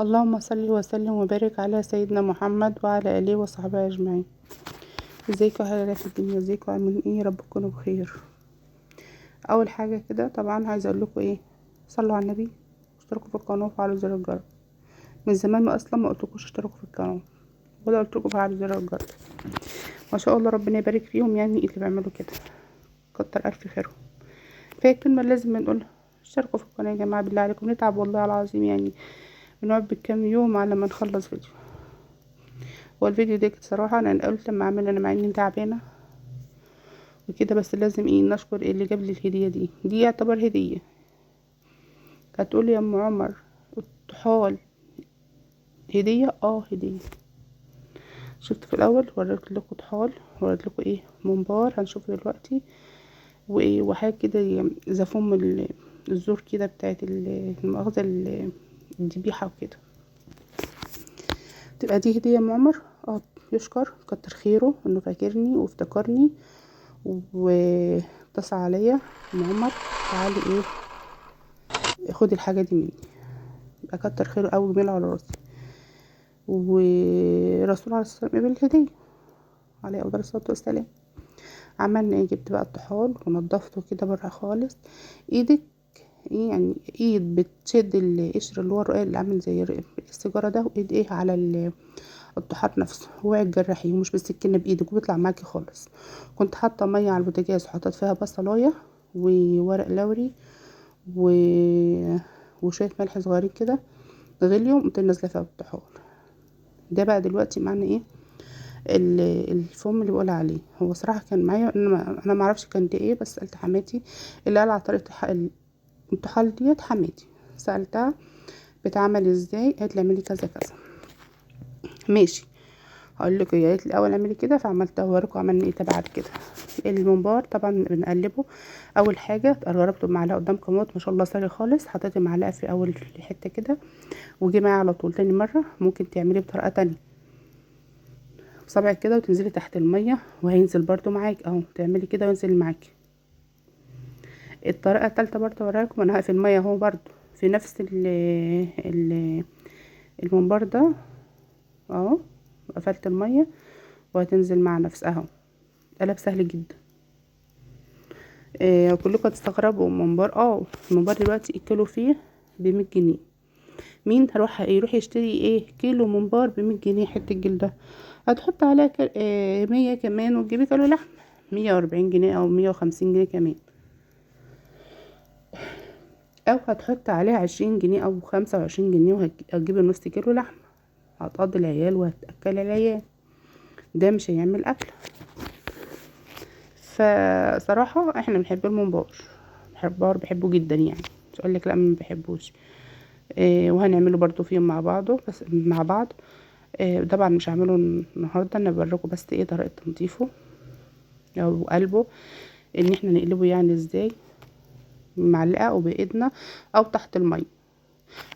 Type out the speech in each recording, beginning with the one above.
اللهم صل وسلم وبارك على سيدنا محمد وعلى اله وصحبه اجمعين. ازيكم يا حبايبي في الدنيا؟ ازيكم عاملين ايه؟ رب تكونوا بخير. اول حاجه كده طبعا عايزه اقول لكم ايه، صلوا على النبي، اشتركوا في القناه وفعلوا زر الجرس. من زمان ما اصلا ما قلتلكوش اشتركوا في القناه، ولا قلت لكم فعلوا زر الجرس. ما شاء الله ربنا يبارك فيهم، يعني اللي بيعملوا كده كتر الف خيرهم. فهي كلمه لازم بنقولها، اشتركوا في القناه يا جماعه، بالله عليكم نتعب والله العظيم، يعني بنقعد بالكام يوم على ما نخلص فيديو. والفيديو ده صراحه انا قلت لما اعمل انا مع اني تعبانه وكده، بس لازم ايه نشكر اللي جاب لي الهديه دي يعتبر هديه. هتقولي يا ام عمر الطحال هديه؟ هديه. شفت في الاول وريت لكم طحال، وريت لكم ايه ممبار هنشوفه دلوقتي، وايه وحاجه كده زي فم الزور كده بتاعت المؤاخذه الذبيحه وكده. تبقى دي هديه يا ام عمر. يشكر كتر خيره انه فاكرني وافتكرني واتصل عليا. ام عمر تعالي ايه خدي الحاجه دي مني، يبقى كتر خيره قوي، جميل على راسي. ورسول عليه الصلاه والسلام بالهديه عليه افضل الصلاه والسلام. عملنا ايه؟ جبت بقى الطحال ونضفته كده بره خالص. ايدك ايه يعني ايد بتشد القشر اللي هو الرقاق اللي عامل زي السيجاره ده، وايد ايه على الطحال نفسه، اوعي تجرحيه ومش بالسكينه بايدك وبيطلع معاكي خالص. كنت حاطه ميه على البوتاجاز وحطيت فيها بصلايه وورق لوري و... وشويه ملح صغيرين كده غليوا، قمت نازله فيها بالطحال. ده بقى دلوقتي معنى ايه الفوم اللي بقول عليه. هو صراحه كان معايا انا ما اعرفش كان ده ايه، بس سالت حماتي اللي قال على طريقه الطحال ديت. حماتي سالتها بتعمل ازاي، قالت لي اعملي كذا كذا. ماشي هقول لك ايه. قالت لي الاول اعملي كده، فعملتها وراكم عملنا ايه بعد كده. الممبار طبعا بنقلبه. اول حاجه قربته بمعلقه قدامكم ما شاء الله سهل خالص، حطيت المعلقه في اول حته كده وجي معايا على طول. تاني مره ممكن تعملي بطريقه تانية بصبعك كده وتنزلي تحت الميه وهينزل برضو معاك اهو، تعملي كده وينزل معاكي. الطريقه التالتة برضو وراكم، انا هقفل الميه اهو برضو في نفس ال الممبار ده اهو، قفلت الميه وهتنزل مع نفسها اهو. قلب سهل جدا. كلكم هتستغربوا ممبار. الممبار دلوقتي الكيلو فيه ب100 جنيه. مين هروح يروح يشتري كيلو ممبار ب100 جنيه؟ حته جلده هتحط عليها 100 كمان وتجيبي كيلو لحم 140 جنيه او 150 جنيه كمان، او هتحط عليها 20 جنيه او 25 جنيه وهتجيبي نص كيلو لحم، هتقضي العيال وهتاكل العيال. ده مش هيعمل اكل. فصراحه احنا بنحب الممبار، بحبه جدا، يعني مش اقول لك لا ما بحبوش. وهنعمله برضو فيهم مع بعضه، بس مع بعض. طبعا مش هعمله النهارده، انا بوريكم بس طريقه تنظيفه او قلبه، ان احنا نقلبه يعني ازاي، معلقه او بايدنا او تحت الميه،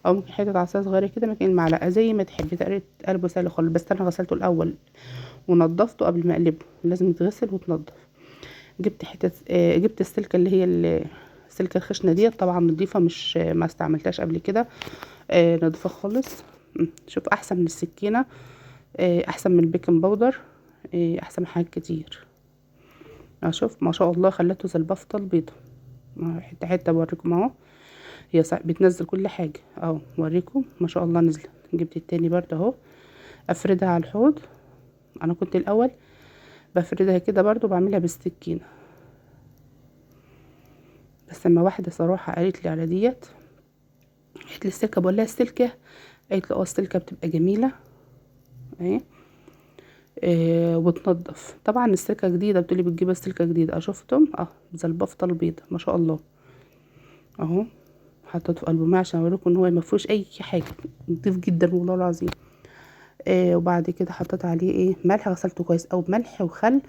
او ممكن حته عصايه صغيره كده مكان المعلقه زي ما تحبي. طريقه قلبه سهل خالص، بس انا غسلته الاول ونضفته قبل ما اقلبه، لازم يتغسل وتنضف. جبت حته جبت السلكه اللي هي السلكه الخشنه ديت، طبعا نضيفه، مش ما استعملتهاش قبل كده. نضيفه خالص. شوف احسن من السكينه، احسن من البيكنج باودر، احسن من حاجات كتير. شوف ما شاء الله خلته زي البفطه البيضه. حته حته بوريكم اهو، هي بتنزل كل حاجه اهو، اوريكم ما شاء الله نزلت. جبت التاني برده اهو، افردها على الحوض. انا كنت الاول بفردها كده برده بعملها بالسكينه، بس لما واحده صراحه قالت لي على ديت، قالت لي السلكه، بقول لها السلكه، قالت لي السلكه بتبقى جميله اهي. وتنضف. طبعا السلكه جديده، بتقولي بتجيبها السلكه جديده. شفتم زي البفطه البيضه ما شاء الله اهو. حطيته في قلبه عشان اوريكم ان هو ما فيهوش اي حاجه، نضيف جدا والله العظيم. وبعد كده حطيت عليه ملح، غسلته كويس او بملح وخل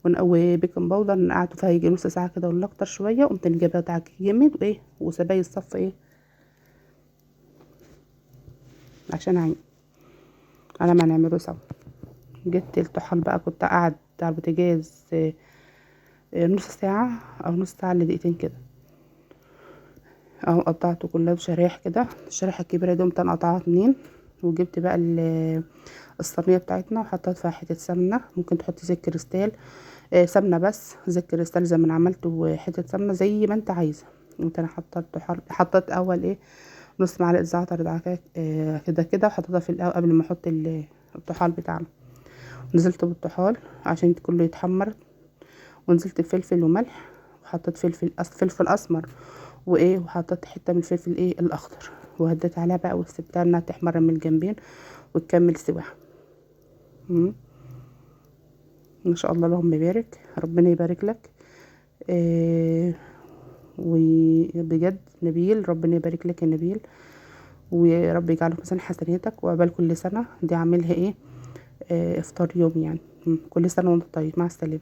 وبيكنج باودر، نقعته فيها يجي نص ساعه كده ولا اكتر شويه. قمت جايباه بتاعك جامد وسباي الصف عشان على ما نعمله سوا. جبت الطحال بقى، كنت قاعد على البوتاجاز نص ساعة او نص ساعة الا دقيقتين كده اهو. قطعته كلها بشرايح كده، الشرايح الكبيرة دي قمت انا قطعها 2 وجبت بقى الصينيه بتاعتنا وحطيت فيها حته سمنه. ممكن تحطي زيت كريستال، سمنه بس، زيت كريستال زي ما انا عملت، وحته سمنه زي ما انت عايزه. قمت انا حطيت اول ايه نص معلقه زعتر دعكه كده كده، وحطيتها في الاول قبل ما احط الطحال بتاعنا. نزلت بالطحال عشان كله يتحمر، ونزلت بفلفل وملح، وحطيت فلفل اسمر وايه، وحطيت حته من الفلفل ايه الاخضر، وهديت عليها بقى وسبتها انها تحمر من الجنبين وتكمل سواها. ما شاء الله اللهم بارك، ربنا يبارك لك. وبجد نبيل، ربنا يبارك لك يا نبيل، ويا رب يجعله في ميزان حسناتك وعقبال كل سنه. دي عاملها ايه افطار يوم يعني. كل سنه وانت طيب، مع السلامه.